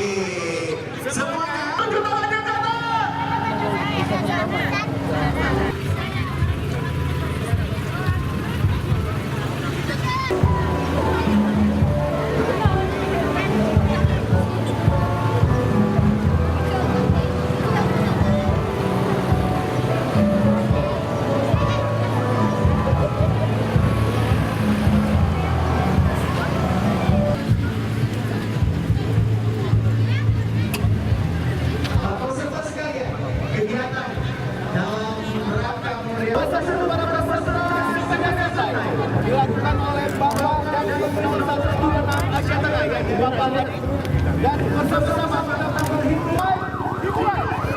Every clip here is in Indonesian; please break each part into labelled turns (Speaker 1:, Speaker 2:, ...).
Speaker 1: Oke. Semuanya tunjuk tangannya ke atas. Peserta sekalian, kegiatan dalam rangka memeriahkan
Speaker 2: dilakukan oleh Bapak dan Gubernur Asia Tengah yaitu Bapak Hadi dan bersama-sama pada tanggal dimulai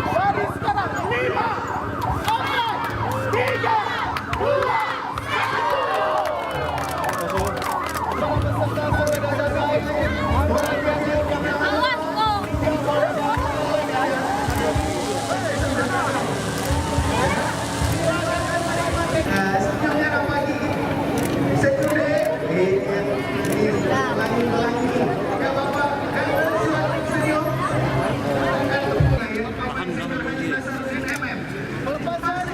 Speaker 2: dari sekarang 5, 4, 3, 2, 1. Para peserta sudah selesai.
Speaker 1: sebelumnya apa lagi? Setude, lagi ya Bapak, silakan serius.
Speaker 2: Pelepasan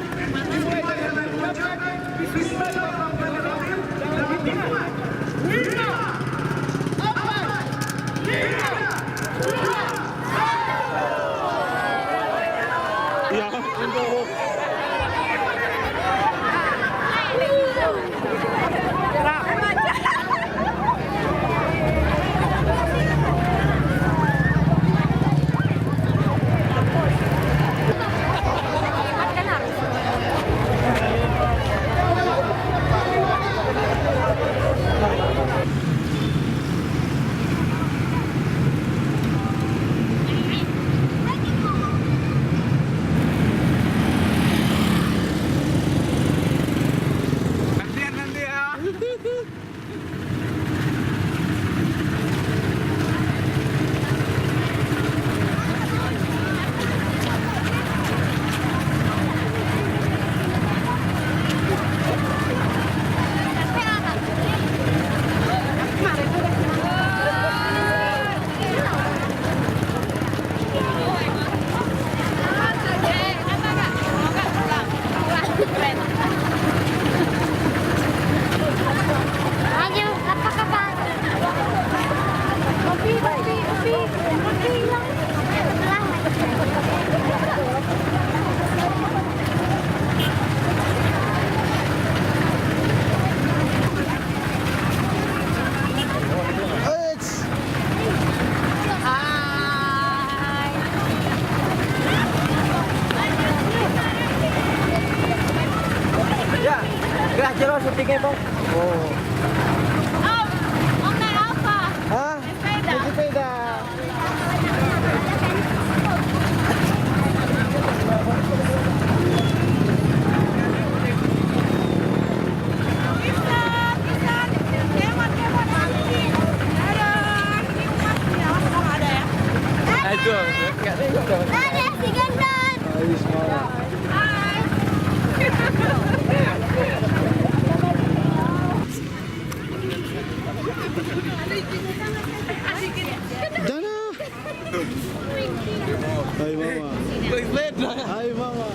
Speaker 2: dimulai dari ucapan Bismillahirrahmanirrahim dan dimulai 5, 4, 3, 2, 1. Ya, untuk gerak jelas syutingnya bang. Oh.
Speaker 3: Om naik apa?
Speaker 2: Hah?
Speaker 3: Sepeda.
Speaker 2: Naik sepeda. Aduh, nggak tengok dong.
Speaker 3: Ada si gendon.
Speaker 2: Ayo semangat. Jana. Hai mama. Hai mama.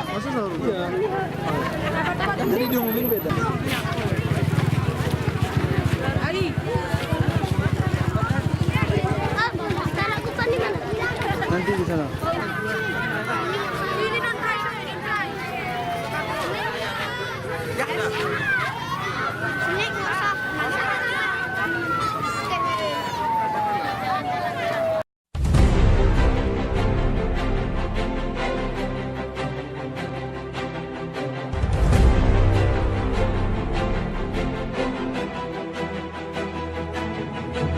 Speaker 2: Masa selalu? Iya. Tadi dia ngomong beda.